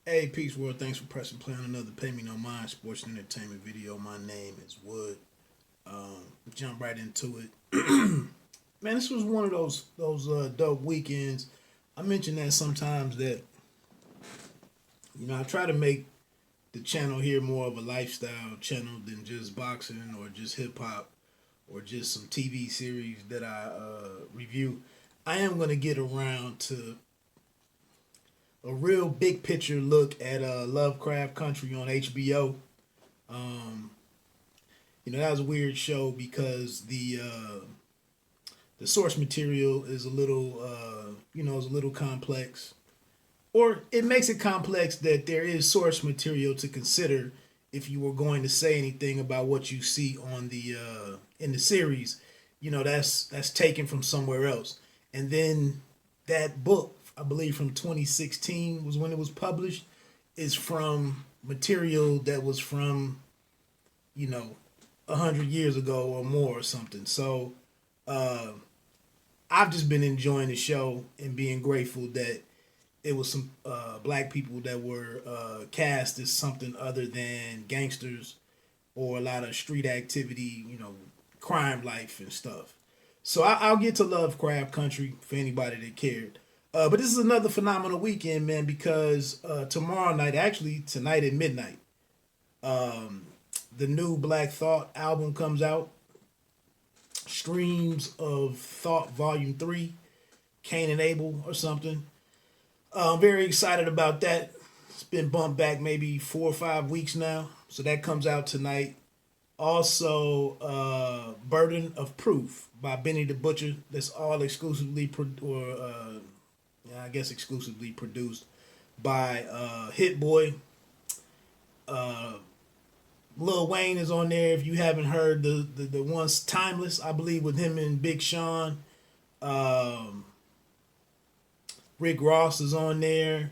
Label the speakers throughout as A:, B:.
A: Hey, Peace World. Thanks for pressing play on another Pay Me No Mind sports and entertainment video. My name is Wood. Jump right into it. Man, this was one of those dope weekends. I mentioned that sometimes that I try to make the channel here more of a lifestyle channel than just boxing or just hip hop or just some TV series that I review. I am gonna get around to a real big picture look at Lovecraft Country on HBO. Um, that was a weird show because the source material is a little is a little complex, or it makes it complex that there is source material to consider if you were going to say anything about what you see on the in the series. That's taken from somewhere else, and then that book, I believe from 2016 was when it was published, is from material that was from you know 100 years ago or more or something. So uh, I've just been enjoying the show and being grateful that it was some black people that were cast as something other than gangsters or a lot of street activity, crime life and stuff. So I'll get to Lovecraft Country for anybody that cared. But this is another phenomenal weekend, man, because tomorrow night, actually tonight at midnight, um, the new Black Thought album comes out. Streams of Thought Volume 3, Cain and Abel or something. I'm very excited about that. It's been bumped back maybe 4 or 5 weeks now. So that comes out tonight. Also, Burden of Proof by Benny the Butcher. That's all exclusively, I guess exclusively produced by Hit Boy. Uh, Lil Wayne is on there. If you haven't heard the once Timeless, I believe, with him and Big Sean. Um, Rick Ross is on there.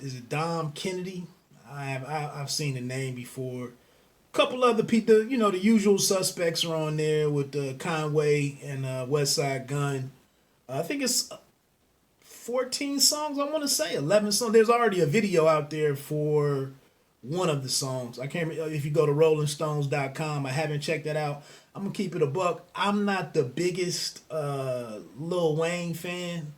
A: Is it Dom Kennedy? I've seen the name before. A couple other people, the usual suspects are on there with Conway and West Side Gun. I think it's 14 songs. I want to say 11 songs. There's already a video out there for one of the songs. I can't remember if you go to rollingstones.com. I haven't checked that out. I'm gonna keep it a buck. I'm not the biggest Lil Wayne fan.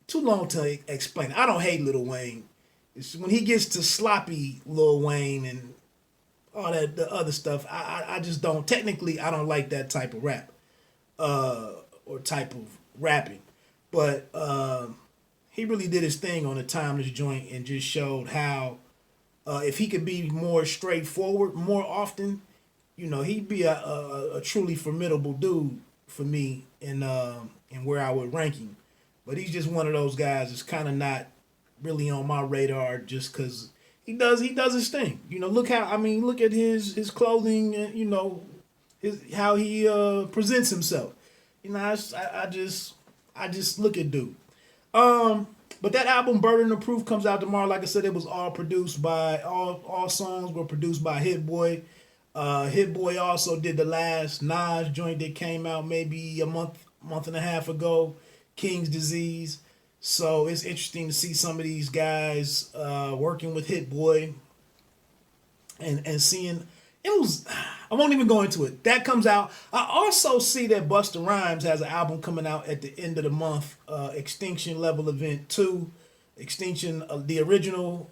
A: Too long to explain. I don't hate Lil Wayne. It's when he gets to sloppy Lil Wayne and all that the other stuff. I just don't. Technically, I don't like that type of rap or type of rapping. But he really did his thing on the Timeless joint and just showed how if he could be more straightforward more often, he'd be a truly formidable dude for me in where I would rank him. But he's just one of those guys that's kind of not really on my radar just because he does his thing. Look at his clothing and his how he presents himself. I just look at dude. But that album Burden of Proof comes out tomorrow. Like I said, it was all produced by all songs were produced by Hit Boy. Hit Boy also did the last Nas joint that came out maybe a month and a half ago, King's Disease. So it's interesting to see some of these guys working with Hit Boy and seeing it was. I won't even go into it. That comes out. I also see that Busta Rhymes has an album coming out at the end of the month. Extinction Level Event 2. Extinction, the original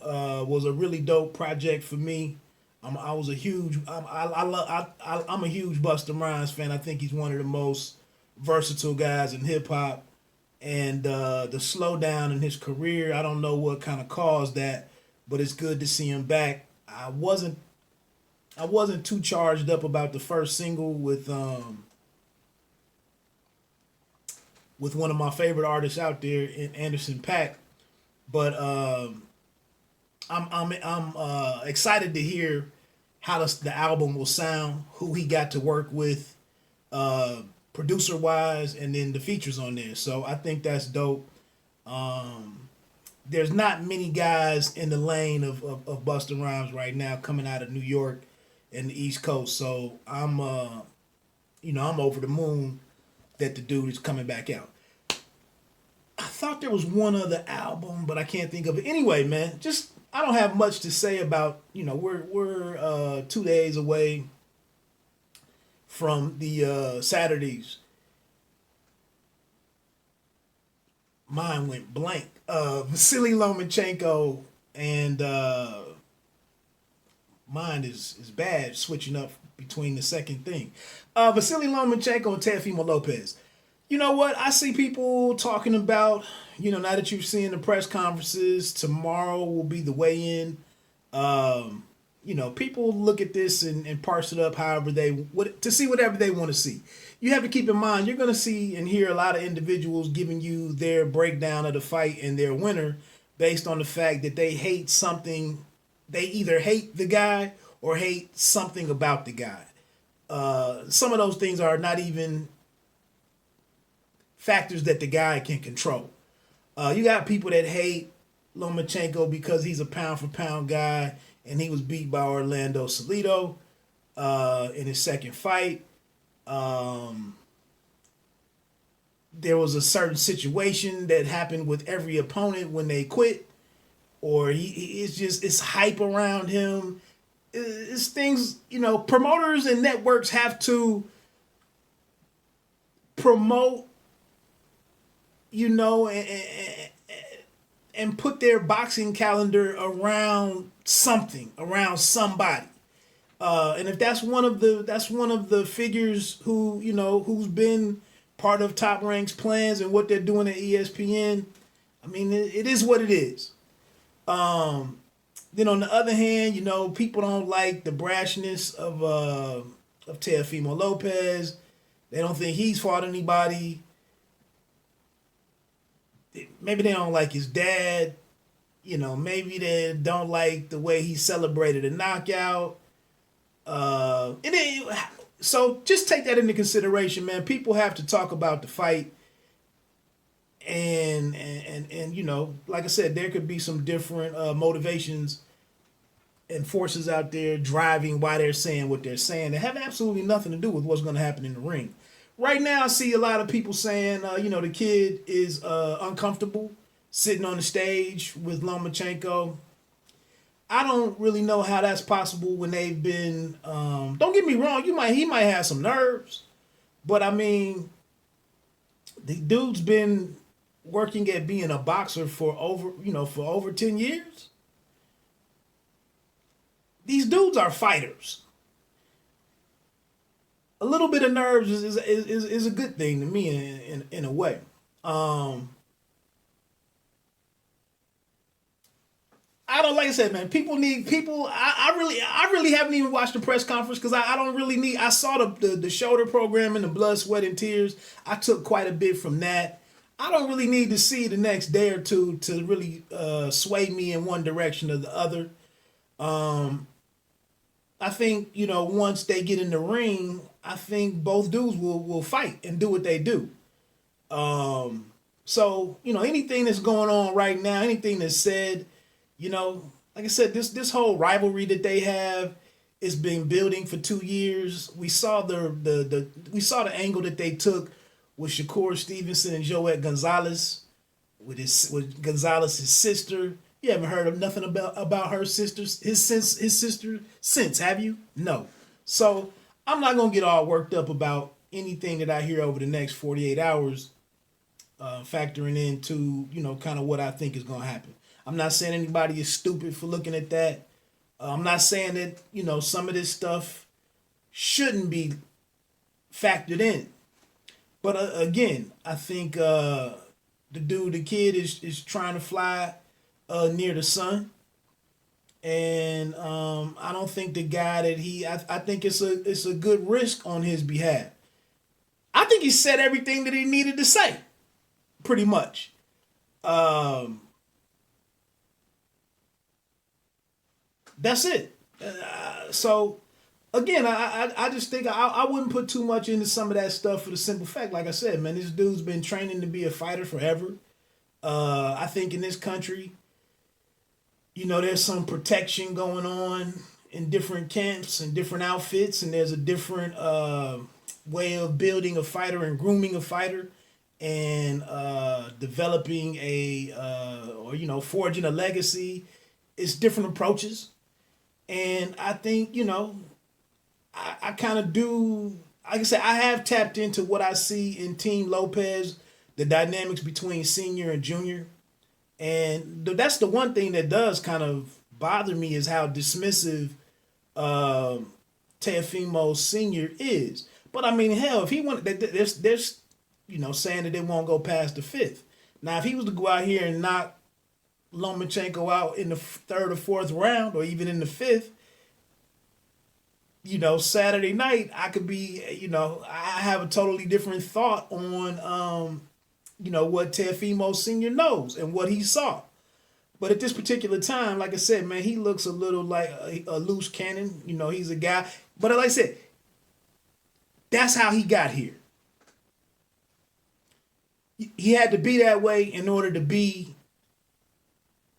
A: was a really dope project for me. I was a huge. I'm a huge Busta Rhymes fan. I think he's one of the most versatile guys in hip hop. And the slowdown in his career, I don't know what kind of caused that, but it's good to see him back. I wasn't too charged up about the first single with one of my favorite artists out there, in Anderson Paak, but I'm excited to hear how the album will sound, who he got to work with, producer wise, and then the features on there. So I think that's dope. There's not many guys in the lane of Busta Rhymes right now coming out of New York and the East Coast. So I'm over the moon that the dude is coming back out. thought there was one other album, but I can't think of it. Anyway, man, just I don't have much to say about. We're 2 days away from the Saturdays. Mine went blank. Vasily Lomachenko and mine is bad switching up between the second thing. Vasily Lomachenko and Teofimo Lopez. You know what? I see people talking about, now that you've seen the press conferences, tomorrow will be the weigh-in. People look at this and parse it up however to see whatever they want to see. You have to keep in mind, you're going to see and hear a lot of individuals giving you their breakdown of the fight and their winner based on the fact that they hate something. They either hate the guy or hate something about the guy. Some of those things are not even factors that the guy can control. You got people that hate Lomachenko because he's a pound for pound guy and he was beat by Orlando Salido in his second fight. There was a certain situation that happened with every opponent when they quit, or it's hype around him. It's things, promoters and networks have to promote, and put their boxing calendar around something, around somebody. And if that's one of the figures who's been part of Top Rank's plans and what they're doing at ESPN, I mean, it is what it is. Then on the other hand, people don't like the brashness of Teofimo Lopez. They don't think he's fought anybody. Maybe they don't like his dad. Maybe they don't like the way he celebrated a knockout. So just take that into consideration, man. People have to talk about the fight. And like I said, there could be some different motivations and forces out there driving why they're saying what they're saying. They have absolutely nothing to do with what's going to happen in the ring. Right now, I see a lot of people saying, the kid is uncomfortable sitting on the stage with Lomachenko. I don't really know how that's possible when they've been. Don't get me wrong, he might have some nerves, but I mean, the dude's been working at being a boxer for over 10 years. These dudes are fighters. A little bit of nerves is a good thing to me in a way. I don't, like I said, man, people. I really haven't even watched the press conference because I don't really need. I saw the shoulder program and the blood, sweat, and tears. I took quite a bit from that. I don't really need to see the next day or two to really sway me in one direction or the other. I think, once they get in the ring, I think both dudes will fight and do what they do. So, anything that's going on right now, anything that's said, like I said, this whole rivalry that they have has been building for 2 years. We saw the angle that they took with Shakur Stevenson and Joette Gonzalez, with Gonzalez's sister. You haven't heard of nothing about her sister, his sister since, have you? No. So I'm not gonna get all worked up about anything that I hear over the next 48 hours, factoring into kind of what I think is gonna happen. I'm not saying anybody is stupid for looking at that. I'm not saying that some of this stuff shouldn't be factored in. But again, I think the kid is trying to fly near the sun, and I don't think the guy that I think it's a good risk on his behalf. I think he said everything that he needed to say, pretty much. That's it. So again, I just think I wouldn't put too much into some of that stuff for the simple fact, like I said, man, this dude's been training to be a fighter forever. I think in this country, there's some protection going on in different camps and different outfits, and there's a different way of building a fighter and grooming a fighter. and developing or forging a legacy. It's different approaches, and I think I kind of do. Like I said, I have tapped into what I see in Team Lopez, the dynamics between senior and junior, and that's the one thing that does kind of bother me is how dismissive Teofimo Senior is. But I mean, hell, if he wanted, there's saying that they won't go past the fifth. Now, if he was to go out here and knock Lomachenko out in the third or fourth round, or even in the fifth, Saturday night, I could be, I have a totally different thought on, what Teofimo Senior knows and what he saw. But at this particular time, like I said, man, he looks a little like a loose cannon. He's a guy. But like I said, that's how he got here. He had to be that way in order to be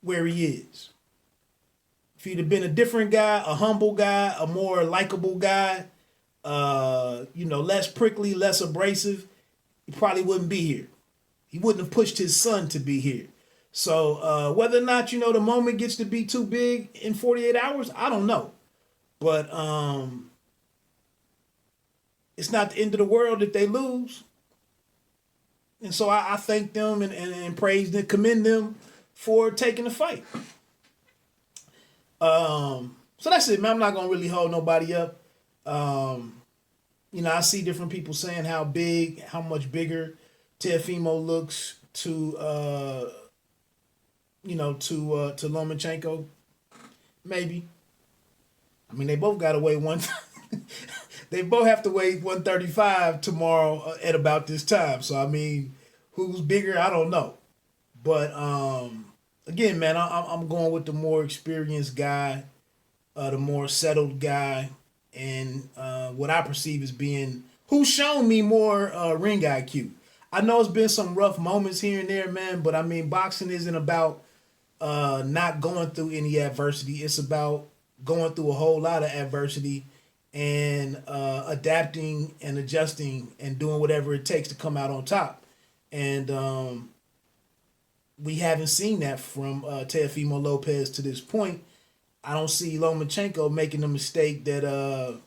A: where he is. If he'd have been a different guy, a humble guy, a more likable guy, less prickly, less abrasive, he probably wouldn't be here. He wouldn't have pushed his son to be here. So whether or not, the moment gets to be too big in 48 hours, I don't know. But it's not the end of the world if they lose. And so I thank them and praise them, commend them for taking the fight. So that's it, man. I'm not going to really hold nobody up. I see different people saying how much bigger Teofimo looks to Lomachenko. Maybe. I mean, they both got to weigh one. They both have to weigh 135 tomorrow at about this time. So I mean, who's bigger? I don't know. But again, man, I'm going with the more experienced guy, the more settled guy, and what I perceive as being who's shown me more ring IQ. I know it's been some rough moments here and there, man, but I mean, boxing isn't about not going through any adversity. It's about going through a whole lot of adversity and adapting and adjusting and doing whatever it takes to come out on top. And we haven't seen that from Teofimo Lopez to this point. I don't see Lomachenko making the mistake that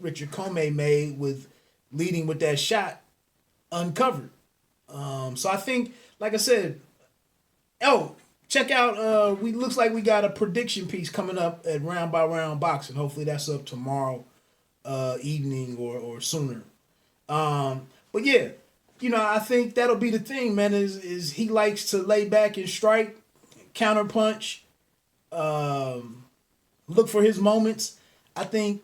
A: Richard Comey made with leading with that shot uncovered. So I think, like I said, check out, looks like we got a prediction piece coming up at Round by Round Boxing. Hopefully that's up tomorrow evening or sooner. But yeah, I think that'll be the thing, man, is he likes to lay back and strike, counterpunch, look for his moments. I think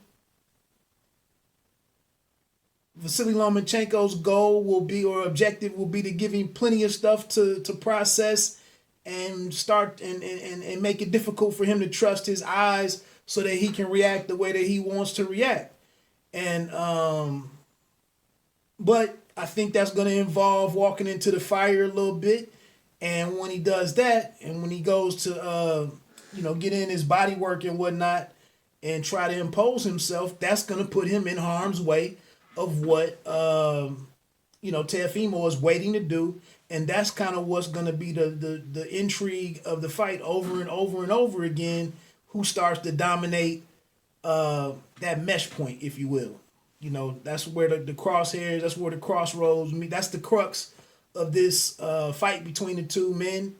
A: Vasily Lomachenko's goal will be, or objective will be, to give him plenty of stuff to process and start and make it difficult for him to trust his eyes so that he can react the way that he wants to react. And but I think that's going to involve walking into the fire a little bit. And when he does that, and when he goes to get in his body work and whatnot and try to impose himself, that's going to put him in harm's way of what Teofimo is waiting to do. And that's kind of what's going to be the intrigue of the fight over and over and over again. Who starts to dominate that mesh point, if you will. That's where the crosshairs, that's where the crossroads meet. That's the crux of this fight between the two men.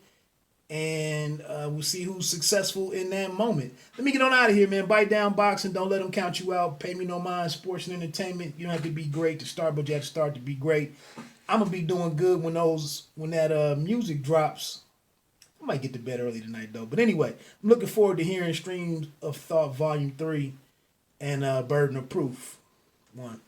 A: And we'll see who's successful in that moment. Let me get on out of here, man. Bite down boxing. Don't let them count you out. Pay me no mind. Sports and entertainment. You don't have to be great to start, but you have to start to be great. I'm going to be doing good when that music drops. I might get to bed early tonight, though. But anyway, I'm looking forward to hearing Streams of Thought Volume 3 and Burden of Proof 1.